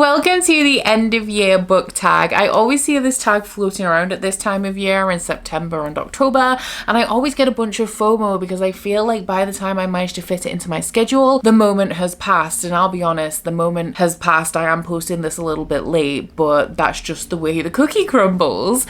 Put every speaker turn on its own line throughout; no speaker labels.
Welcome to the end of year book tag. I always see this tag floating around at this time of year in September and October, and I always get a bunch of FOMO because I feel like by the time I manage to fit it into my schedule, the moment has passed. And I'll be honest, the moment has passed. I am posting this a little bit late, but that's just the way the cookie crumbles.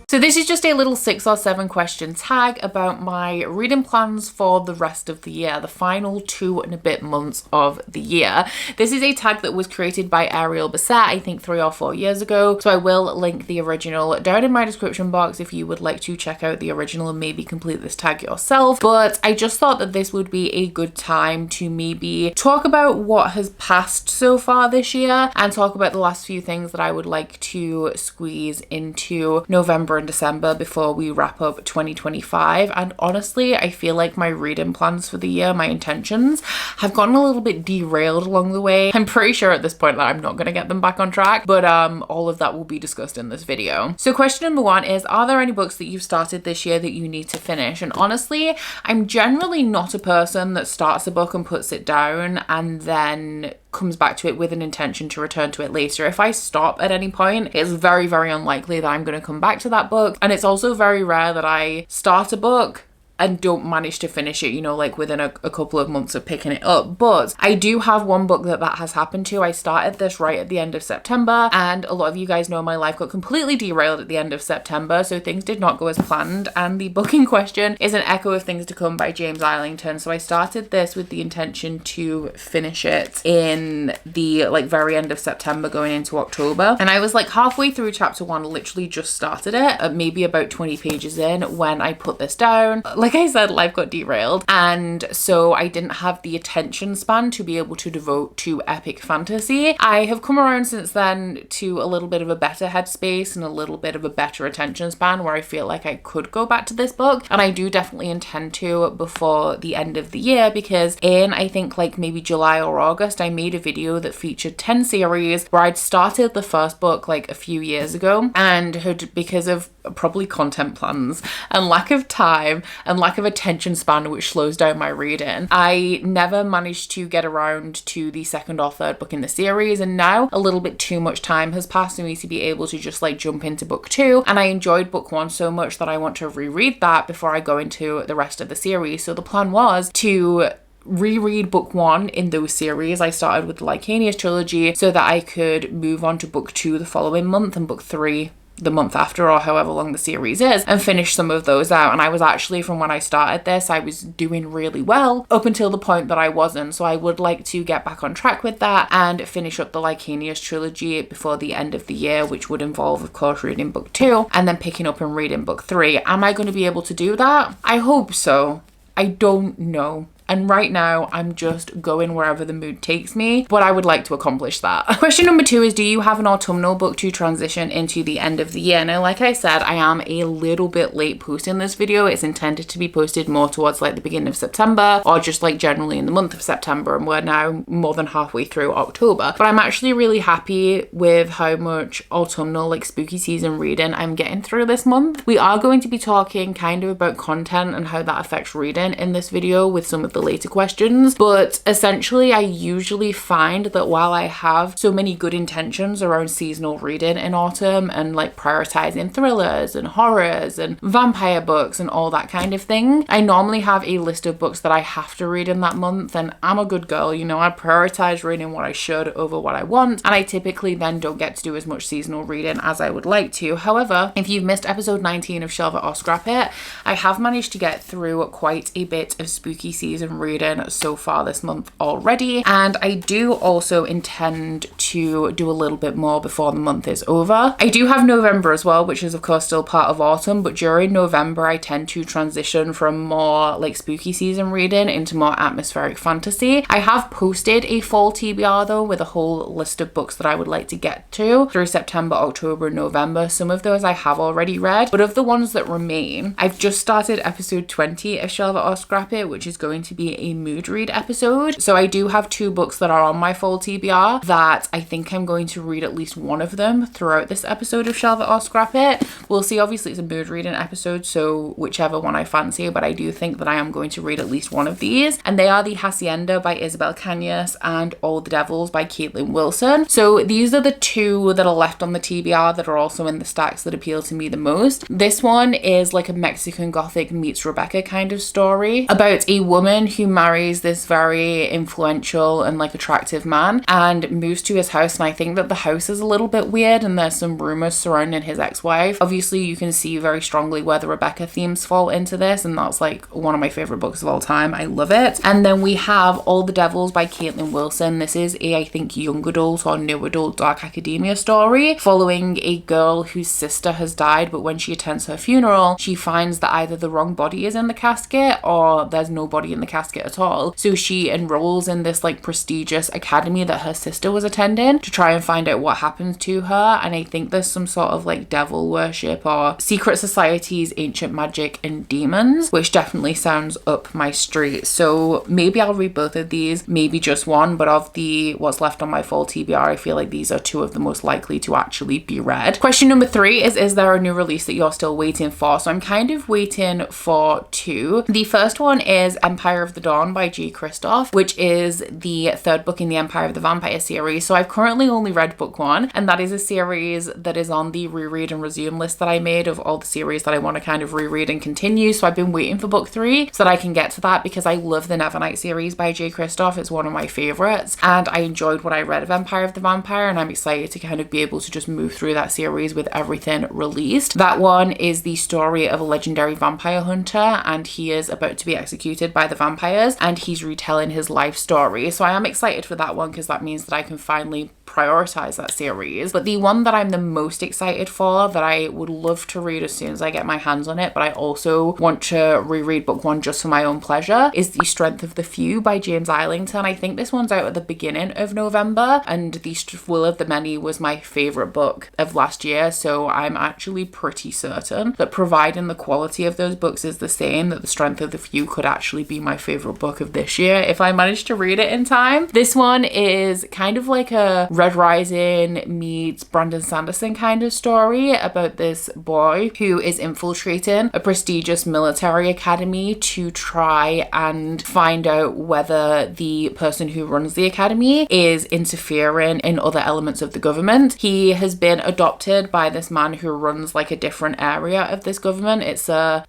So this is just a little 6 or 7 question tag about my reading plans for the rest of the year, the final 2 and a bit months of the year. This is a tag that was created by Ariel Bassett, I think 3 or 4 years ago. So I will link the original down in my description box if you would like to check out the original and maybe complete this tag yourself. But I just thought that this would be a good time to maybe talk about what has passed so far this year and talk about the last few things that I would like to squeeze into November and December before we wrap up 2025. And honestly, I feel like my reading plans for the year, my intentions, have gotten a little bit derailed along the way. I'm pretty sure at this point that I'm not going to get them back on track, but all of that will be discussed in this video. So question number 1 is, are there any books that you've started this year that you need to finish? And honestly, I'm generally not a person that starts a book and puts it down and then comes back to it with an intention to return to it later. If I stop at any point, it's very, very unlikely that I'm going to come back to that book. And it's also very rare that I start a book and don't manage to finish it, you know, like within a couple of months of picking it up. But I do have one book that has happened to. I started this right at the end of September, and a lot of you guys know my life got completely derailed at the end of September, so things did not go as planned. And the book in question is An Echo of Things to Come by James Islington. So I started this with the intention to finish it in the very end of September going into October. And I was like halfway through chapter 1, literally just started it, maybe about 20 pages in when I put this down. Like I said, life got derailed, and so I didn't have the attention span to be able to devote to epic fantasy. I have come around since then to a little bit of a better headspace and a little bit of a better attention span where I feel like I could go back to this book, and I do definitely intend to before the end of the year, because in I think maybe July or August I made a video that featured 10 series where I'd started the first book a few years ago and had, because of probably content plans and lack of time and lack of attention span, which slows down my reading, I never managed to get around to the second or third book in the series. And now a little bit too much time has passed for me to be able to just jump into book 2, and I enjoyed book 1 so much that I want to reread that before I go into the rest of the series. So the plan was to reread book 1 in those series. I started with the Lycanius trilogy so that I could move on to book 2 the following month and book 3 the month after, or however long the series is, and finish some of those out. And I was actually, from when I started this, I was doing really well up until the point that I wasn't. So I would like to get back on track with that and finish up the Lycanius trilogy before the end of the year, which would involve, of course, reading book 2 and then picking up and reading book 3. Am I going to be able to do that? I hope so. I don't know. And right now, I'm just going wherever the mood takes me, but I would like to accomplish that. Question number 2 is, do you have an autumnal book to transition into the end of the year? Now, like I said, I am a little bit late posting this video. It's intended to be posted more towards the beginning of September, or just generally in the month of September, and we're now more than halfway through October. But I'm actually really happy with how much autumnal, spooky season reading I'm getting through this month. We are going to be talking kind of about content and how that affects reading in this video with some of the later questions, but essentially I usually find that while I have so many good intentions around seasonal reading in autumn and prioritizing thrillers and horrors and vampire books and all that kind of thing, I normally have a list of books that I have to read in that month, and I'm a good girl, you know, I prioritize reading what I should over what I want, and I typically then don't get to do as much seasonal reading as I would like to. However, if you've missed episode 19 of Shelve It or Scrap It, I have managed to get through quite a bit of spooky season reading so far this month already, and I do also intend to do a little bit more before the month is over. I do have November as well, which is of course still part of autumn, but during November I tend to transition from more spooky season reading into more atmospheric fantasy. I have posted a fall TBR though with a whole list of books that I would like to get to through September, October, and November. Some of those I have already read, but of the ones that remain, I've just started episode 20 of Shelve It or Scrap It, which is going to be a mood read episode. So I do have 2 books that are on my fall TBR that I think I'm going to read at least one of them throughout this episode of Shelve It or Scrap It. We'll see. Obviously it's a mood reading episode, so whichever one I fancy, but I do think that I am going to read at least one of these, and they are The Hacienda by Isabel Cañas and All the Devils by Caitlin Wilson. So these are the 2 that are left on the TBR that are also in the stacks that appeal to me the most. This one is like a Mexican Gothic meets Rebecca kind of story about a woman who marries this very influential and like attractive man and moves to his house, and I think that the house is a little bit weird and there's some rumors surrounding his ex-wife. Obviously you can see very strongly where the Rebecca themes fall into this, and that's like one of my favorite books of all time. I love it. And then we have All the Devils by Caitlin Wilson. This is a, I think, young adult or new adult dark academia story following a girl whose sister has died, but when she attends her funeral she finds that either the wrong body is in the casket or there's no body in the casket at all. So she enrolls in this like prestigious academy that her sister was attending to try and find out what happens to her, and I think there's some sort of like devil worship or secret societies, ancient magic and demons, which definitely sounds up my street. So maybe I'll read both of these, maybe just one, but of the what's left on my fall TBR, I feel like these are 2 of the most likely to actually be read. Question number 3 is there a new release that you're still waiting for? So I'm kind of waiting for 2. The first one is Empire of the Dawn by G. Christoph, which is the 3rd book in the Empire of the Vampire series. So I've currently only read book 1, and that is a series that is on the reread and resume list that I made of all the series that I want to kind of reread and continue. So I've been waiting for book 3 so that I can get to that, because I love the Nevernight series by J. Christoph. It's one of my favorites, and I enjoyed what I read of Empire of the Vampire, and I'm excited to kind of be able to just move through that series with everything released. That one is the story of a legendary vampire hunter, and he is about to be executed by the vampires, and he's retelling his life story. So I am excited for that one because that means that I can finally prioritize that series. But the one that I'm the most excited for, that I would love to read as soon as I get my hands on it, but I also want to reread book 1 just for my own pleasure, is The Strength of the Few by James Islington. I think this one's out at the beginning of November, and The Will of the Many was my favorite book of last year, so I'm actually pretty certain that providing the quality of those books is the same, that The Strength of the Few could actually be my favorite book of this year if I manage to read it in time. This one is kind of like a Red Rising meets Brandon Sanderson kind of story about this boy who is infiltrating a prestigious military academy to try and find out whether the person who runs the academy is interfering in other elements of the government. He has been adopted by this man who runs like a different area of this government. It's a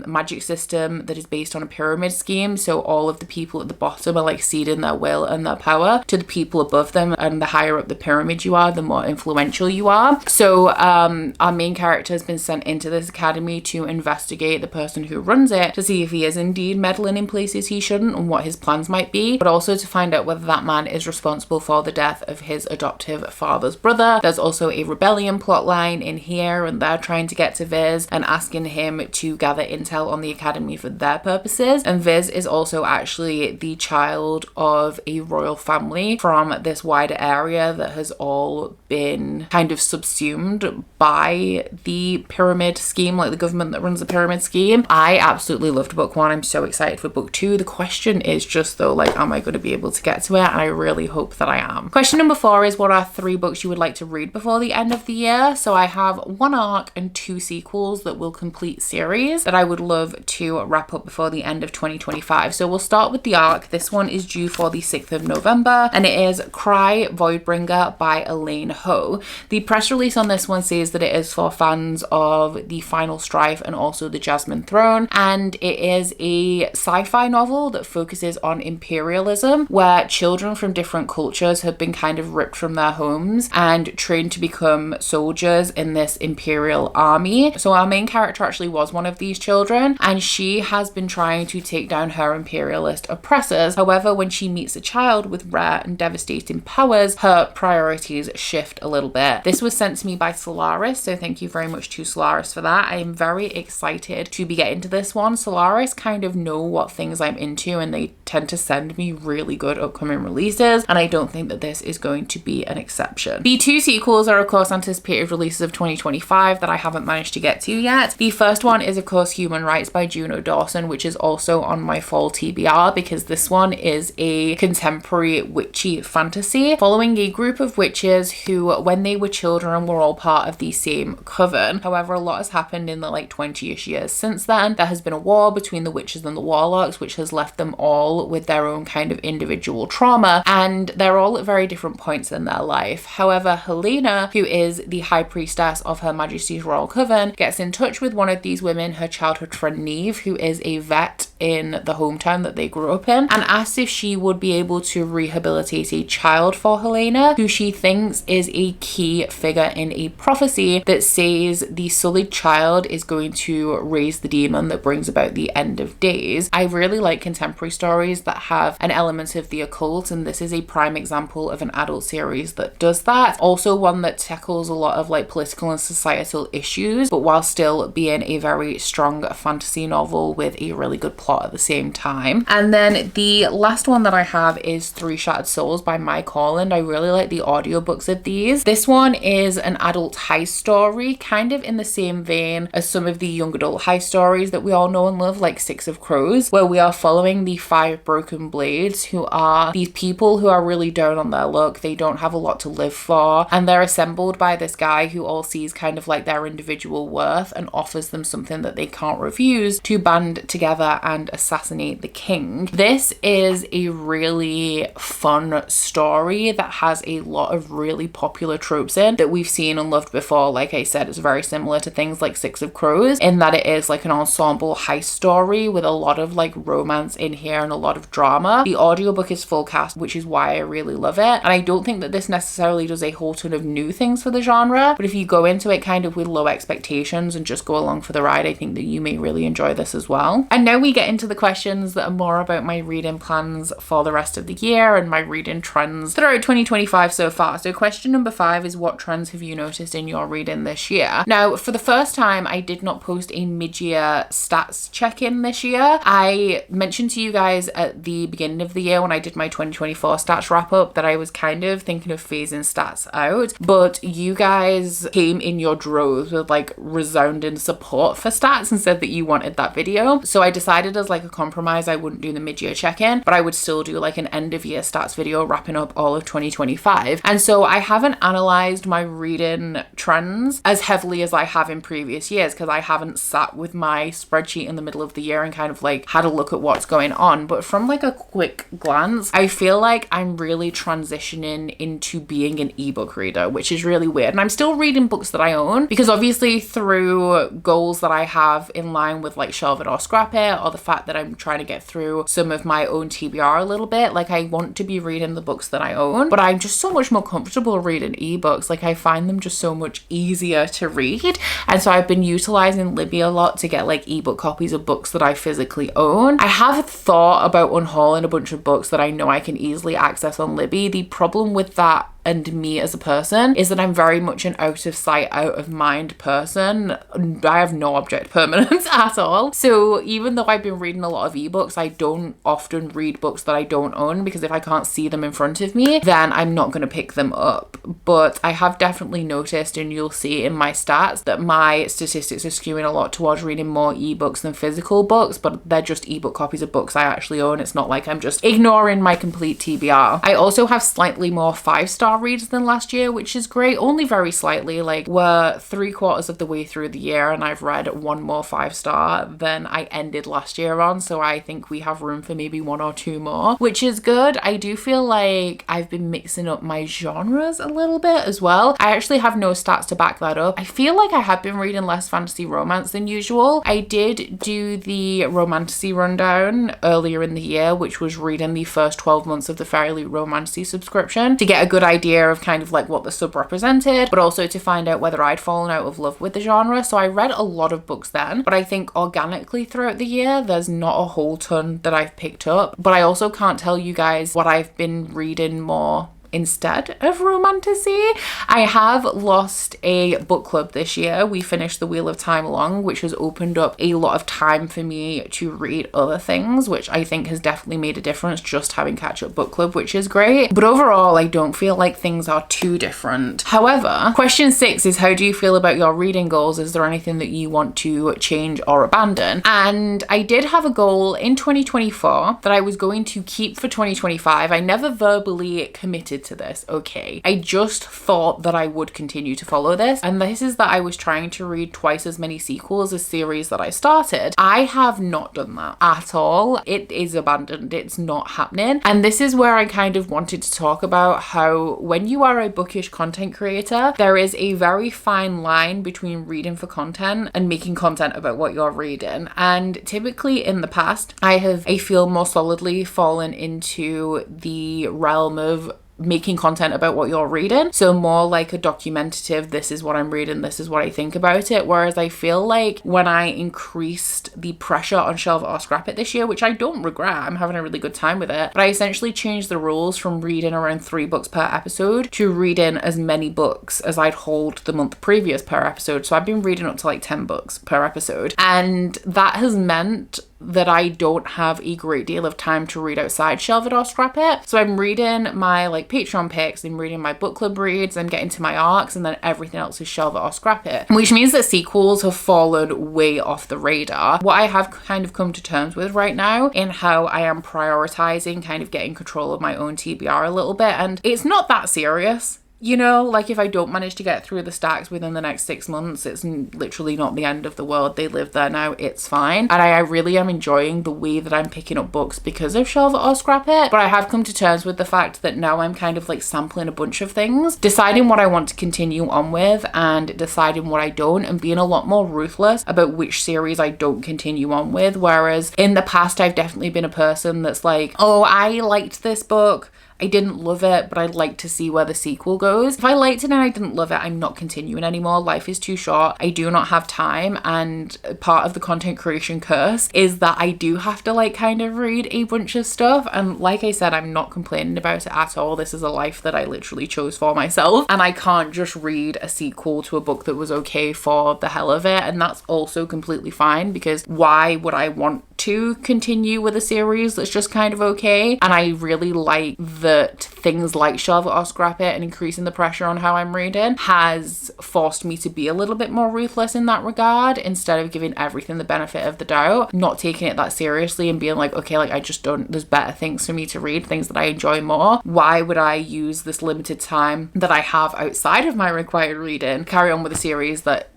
magic system that is based on a pyramid scheme, so all of the people at the bottom are like ceding their will and their power to the people above them, and the higher up the pyramid you are, the more influential you are. So our main character has been sent into this academy to investigate the person who runs it, to see if he is indeed meddling in places he shouldn't and what his plans might be, but also to find out whether that man is responsible for the death of his adoptive father's brother. There's also a rebellion plotline in here, and they're trying to get to Viz and asking him to gather intel on the academy for their purposes. And Viz is also actually the child of a royal family from this wider area that has all been kind of subsumed by the pyramid scheme, like the government that runs the pyramid scheme. I absolutely loved book 1. I'm so excited for book 2. The question is just though, like, am I going to be able to get to it? And I really hope that I am. Question number 4 is, what are 3 books you would like to read before the end of the year? So I have 1 arc and 2 sequels that will complete series that I would love to wrap up before the end of 2025. So we'll start with the arc. This one is due for the 6th of November, and it is Cry Voidbringer by Elaine Ho. The press release on this one says that it is for fans of The Final Strife and also The Jasmine Throne, and it is a sci-fi novel that focuses on imperialism, where children from different cultures have been kind of ripped from their homes and trained to become soldiers in this imperial army. So our main character actually was one of these children, and she has been trying to take down her imperialist oppressors. However, when she meets a child with rare and devastating powers, her the priorities shift a little bit. This was sent to me by Solaris, so thank you very much to Solaris for that. I am very excited to be getting to this one. Solaris kind of know what things I'm into, and they tend to send me really good upcoming releases, and I don't think that this is going to be an exception. The two sequels are of course anticipated releases of 2025 that I haven't managed to get to yet. The first one is of course Human Rights by Juno Dawson, which is also on my fall TBR because this one is a contemporary witchy fantasy following a group of witches who, when they were children, were all part of the same coven. However, a lot has happened in the like 20-ish years since then. There has been a war between the witches and the warlocks, which has left them all with their own kind of individual trauma, and they're all at very different points in their life. However, Helena, who is the high priestess of Her Majesty's Royal Coven, gets in touch with one of these women, her childhood friend Neve, who is a vet in the hometown that they grew up in, and asks if she would be able to rehabilitate a child for Helena, who she thinks is a key figure in a prophecy that says the sullied child is going to raise the demon that brings about the end of days. I really like contemporary stories that have an element of the occult, and this is a prime example of an adult series that does that. Also one that tackles a lot of like political and societal issues, but while still being a very strong fantasy novel with a really good plot at the same time. And then the last one that I have is Three Shattered Souls by Mike Holland. I really like the audiobooks of these. This one is an adult heist story, kind of in the same vein as some of the young adult heist stories that we all know and love, like Six of Crows, where we are following the five broken blades, who are these people who are really down on their luck. They don't have a lot to live for, and they're assembled by this guy who all sees kind of like their individual worth and offers them something that they can't refuse to band together and assassinate the king. This is a really fun story that has a lot of really popular tropes in that we've seen and loved before. Like I said, it's very similar to things like Six of Crows in that it is like an ensemble heist story with a lot of like romance in here and a lot of drama. The audiobook is full cast, which is why I really love it, and I don't think that this necessarily does a whole ton of new things for the genre, but if you go into it kind of with low expectations and just go along for the ride, I think that you may really enjoy this as well. And now we get into the questions that are more about my reading plans for the rest of the year and my reading trends throughout 2025 so far. So question number 5 is, what trends have you noticed in your reading this year? Now, for the first time, I did not post a mid-year stats check-in this year. I mentioned to you guys at the beginning of the year when I did my 2024 stats wrap-up that I was kind of thinking of phasing stats out, but you guys came in your droves with like resounding support for stats and said that you wanted that video. So I decided as like a compromise I wouldn't do the mid-year check-in, but I would still do like an end-of-year stats video wrapping up all of 2025. And so I haven't analysed my reading trends as heavily as I have in previous years because I haven't sat with my spreadsheet in the middle of the year and kind of like had a look at what's going on. But from like a quick glance, I feel like I'm really transitioning into being an ebook reader, which is really weird. And I'm still reading books that I own because obviously through goals that I have in line with like Shelve It or Scrap It, or the fact that I'm trying to get through some of my own TBR a little bit, like I want to be reading the books that I own, but I'm just so much more comfortable reading ebooks. Like I find them just so much easier to read, and so I've been utilizing Libby a lot to get like ebook copies of books that I physically own. I have thought about unhauling a bunch of books that I know I can easily access on Libby. The problem with that and me as a person is that I'm very much an out of sight, out of mind person. I have no object permanence at all. So even though I've been reading a lot of ebooks, I don't often read books that I don't own because if I can't see them in front of me, then I'm not going to pick them up. But I have definitely noticed, and you'll see in my stats, that my statistics are skewing a lot towards reading more ebooks than physical books, but they're just ebook copies of books I actually own. It's not like I'm just ignoring my complete TBR. I also have slightly more 5-star reads than last year, which is great, only very slightly. Like we're 3/4 of the way through the year and I've read one more 5-star than I ended last year on, so I think we have room for maybe 1 or 2 more, which is good. I do feel like I've been mixing up my genres a little bit as well. I actually have no stats to back that up. I feel like I have been reading less fantasy romance than usual. I did do the romantasy rundown earlier in the year, which was reading the first 12 months of the Fairly Romantasy subscription to get a good idea of kind of like what the sub represented, but also to find out whether I'd fallen out of love with the genre. So I read a lot of books then, but I think organically throughout the year there's not a whole ton that I've picked up. But I also can't tell you guys what I've been reading more instead of romantasy. I have lost a book club this year. We finished The Wheel of Time Long, which has opened up a lot of time for me to read other things, which I think has definitely made a difference, just having catch-up book club, which is great. But overall, I don't feel like things are too different. However, question 6 is, how do you feel about your reading goals? Is there anything that you want to change or abandon? And I did have a goal in 2024 that I was going to keep for 2025. I never verbally committed to this, okay? I just thought that I would continue to follow this, and this is that I was trying to read twice as many sequels as series that I started. I have not done that at all. It is abandoned. It's not happening. And this is where I kind of wanted to talk about how when you are a bookish content creator, there is a very fine line between reading for content and making content about what you're reading. And typically in the past, I feel more solidly fallen into the realm of making content about what you're reading. So more like a documentative, this is what I'm reading, this is what I think about it. Whereas I feel like when I increased the pressure on Shelve It or Scrap It this year, which I don't regret, I'm having a really good time with it, but I essentially changed the rules from reading around 3 books per episode to reading as many books as I'd hauled the month previous per episode. So I've been reading up to like 10 books per episode. And that has meant that I don't have a great deal of time to read outside Shelve It or Scrap It. So I'm reading my like Patreon picks, I'm reading my book club reads, I'm getting to my arcs, and then everything else is Shelve It or Scrap It. Which means that sequels have fallen way off the radar. What I have kind of come to terms with right now in how I am prioritizing kind of getting control of my own TBR a little bit, and it's not that serious. You know, like if I don't manage to get through the stacks within the next 6 months, it's literally not the end of the world. They live there now, it's fine. And I really am enjoying the way that I'm picking up books because of Shelve It or Scrap It. But I have come to terms with the fact that now I'm kind of like sampling a bunch of things, deciding what I want to continue on with and deciding what I don't, and being a lot more ruthless about which series I don't continue on with. Whereas in the past, I've definitely been a person that's like, oh, I liked this book, I didn't love it, but I'd like to see where the sequel goes. If I liked it and I didn't love it, I'm not continuing anymore. Life is too short. I do not have time. And part of the content creation curse is that I do have to like kind of read a bunch of stuff. And like I said, I'm not complaining about it at all. This is a life that I literally chose for myself. And I can't just read a sequel to a book that was okay for the hell of it. And that's also completely fine, because why would I want to continue with a series that's just kind of okay? And I really like that things like Shelve It or Scrap It and increasing the pressure on how I'm reading has forced me to be a little bit more ruthless in that regard, instead of giving everything the benefit of the doubt, not taking it that seriously and being like, okay, like I just don't, there's better things for me to read, things that I enjoy more. Why would I use this limited time that I have outside of my required reading, carry on with a series that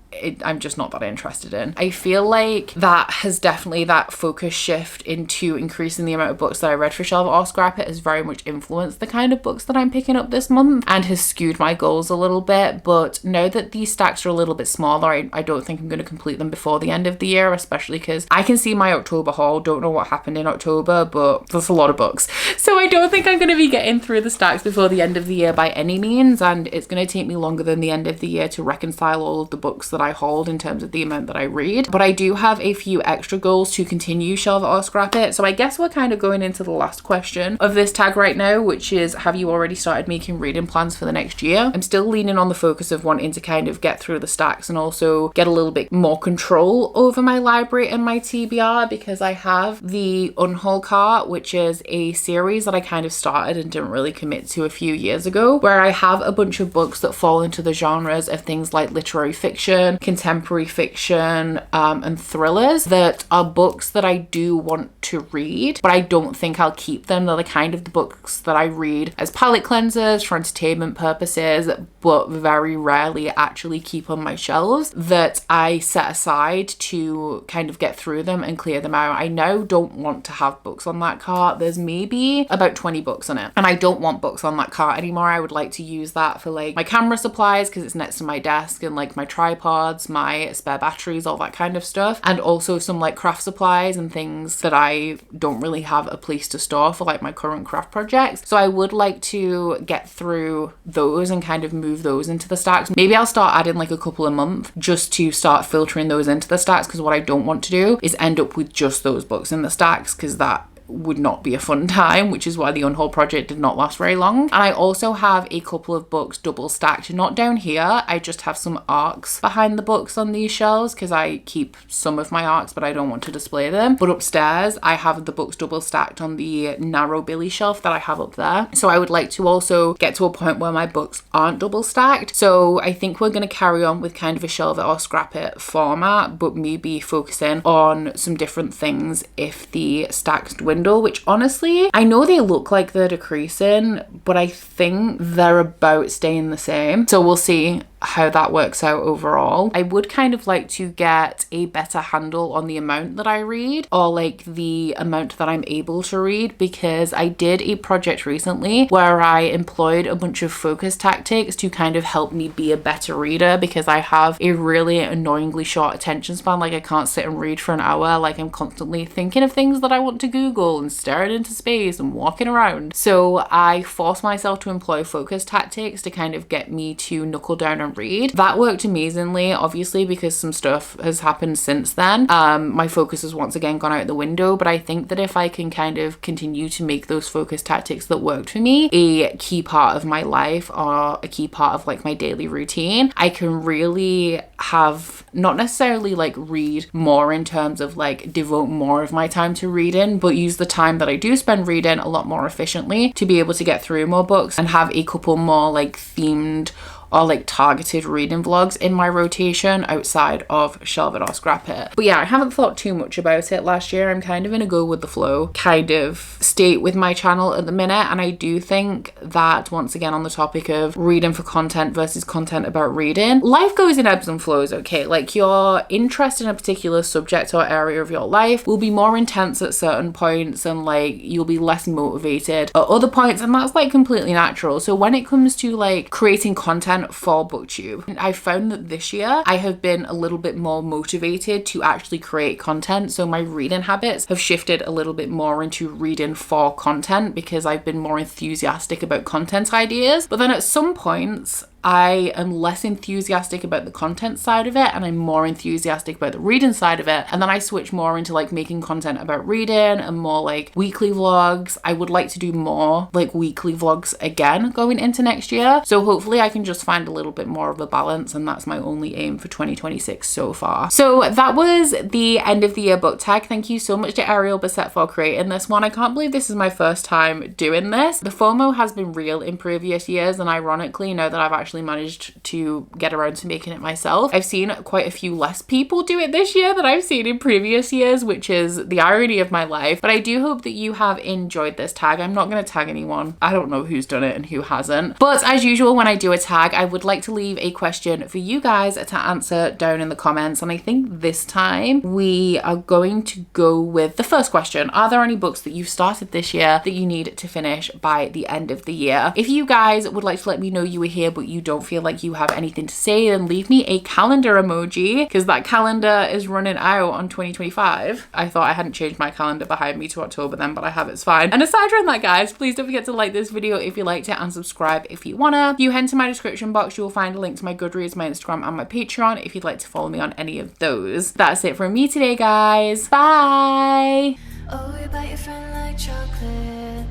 I'm just not that interested in? I feel like that has definitely, that focus shift into increasing the amount of books that I read for Shelve It or Scrap It has very much influenced the kind of books that I'm picking up this month and has skewed my goals a little bit. But now that these stacks are a little bit smaller, I don't think I'm going to complete them before the end of the year, especially because I can see my October haul. Don't know what happened in October, but that's a lot of books. So I don't think I'm going to be getting through the stacks before the end of the year by any means, and it's going to take me longer than the end of the year to reconcile all of the books that I hold in terms of the amount that I read. But I do have a few extra goals to continue Shelve It or Scrap It. So I guess we're kind of going into the last question of this tag right now, which is, have you already started making reading plans for the next year? I'm still leaning on the focus of wanting to kind of get through the stacks and also get a little bit more control over my library and my TBR, because I have the Unhaul Cart, which is a series that I kind of started and didn't really commit to a few years ago, where I have a bunch of books that fall into the genres of things like literary fiction, contemporary fiction, and thrillers, that are books that I do want to read, but I don't think I'll keep them. They're the kind of the books that I read as palate cleansers for entertainment purposes, but very rarely actually keep on my shelves, that I set aside to kind of get through them and clear them out. I now don't want to have books on that cart. There's maybe about 20 books on it, and I don't want books on that cart anymore. I would like to use that for like my camera supplies, because it's next to my desk, and like my tripods, my spare batteries, all that kind of stuff, and also some like craft supplies and things that I don't really have a place to store for like my current craft projects. So I would like to get through those and kind of move those into the stacks. Maybe I'll start adding like a couple a month just to start filtering those into the stacks, because what I don't want to do is end up with just those books in the stacks, because that would not be a fun time, which is why the Unhaul project did not last very long. And I also have a couple of books double stacked, not down here. I just have some arcs behind the books on these shelves because I keep some of my arcs, but I don't want to display them. But upstairs, I have the books double stacked on the narrow billy shelf that I have up there. So I would like to also get to a point where my books aren't double stacked. So I think we're going to carry on with kind of a shelve it or scrap it format, but maybe focusing on some different things if the stacks dwindle, which honestly, I know they look like they're decreasing, but I think they're about staying the same. So we'll see how that works out overall. I would kind of like to get a better handle on the amount that I read, or like the amount that I'm able to read, because I did a project recently where I employed a bunch of focus tactics to kind of help me be a better reader, because I have a really annoyingly short attention span. Like I can't sit and read for an hour. Like I'm constantly thinking of things that I want to Google and staring into space and walking around. So I forced myself to employ focus tactics to kind of get me to knuckle down and read. That worked amazingly, obviously, because some stuff has happened since then. My focus has once again gone out the window, but I think that if I can kind of continue to make those focus tactics that worked for me a key part of my life, or a key part of like my daily routine, I can really have, not necessarily like read more in terms of like devote more of my time to reading, but use the time that I do spend reading a lot more efficiently to be able to get through more books and have a couple more like themed or like targeted reading vlogs in my rotation outside of Shelve It or Scrap It. But yeah, I haven't thought too much about it last year. I'm kind of in a go with the flow kind of state with my channel at the minute, and I do think that, once again, on the topic of reading for content versus content about reading, life goes in ebbs and flows, okay? Like your interest in a particular subject or area of your life will be more intense at certain points, and like you'll be less motivated at other points, and that's like completely natural. So when it comes to like creating content for BookTube, I found that this year I have been a little bit more motivated to actually create content. So my reading habits have shifted a little bit more into reading for content, because I've been more enthusiastic about content ideas. But then at some points I am less enthusiastic about the content side of it, and I'm more enthusiastic about the reading side of it. And then I switch more into like making content about reading and more like weekly vlogs. I would like to do more like weekly vlogs again going into next year. So hopefully I can just find a little bit more of a balance, and that's my only aim for 2026 so far. So that was the end of the year book tag. Thank you so much to Ariel Bissett for creating this one. I can't believe this is my first time doing this. The FOMO has been real in previous years, and ironically, now that I've actually managed to get around to making it myself, I've seen quite a few less people do it this year than I've seen in previous years, which is the irony of my life. But I do hope that you have enjoyed this tag. I'm not going to tag anyone. I don't know who's done it and who hasn't. But as usual, when I do a tag, I would like to leave a question for you guys to answer down in the comments. And I think this time we are going to go with the first question. Are there any books that you've started this year that you need to finish by the end of the year? If you guys would like to let me know you were here but you don't feel like you have anything to say, then leave me a calendar emoji, because that calendar is running out on 2025. I thought I hadn't changed my calendar behind me to October then, but I have, it's fine. And aside from that, guys, please don't forget to like this video if you liked it, and subscribe if you wanna. If you head to my description box, you will find a link to my Goodreads, my Instagram, and my Patreon if you'd like to follow me on any of those. That's it from me today, guys. Bye!
Oh, you bite your friend like chocolate.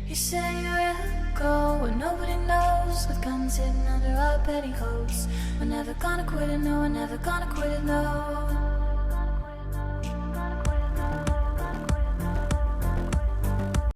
You say you're go and nobody knows, with guns hidden under our petticoats. We're never gonna quit it, no, we're never gonna quit it, no.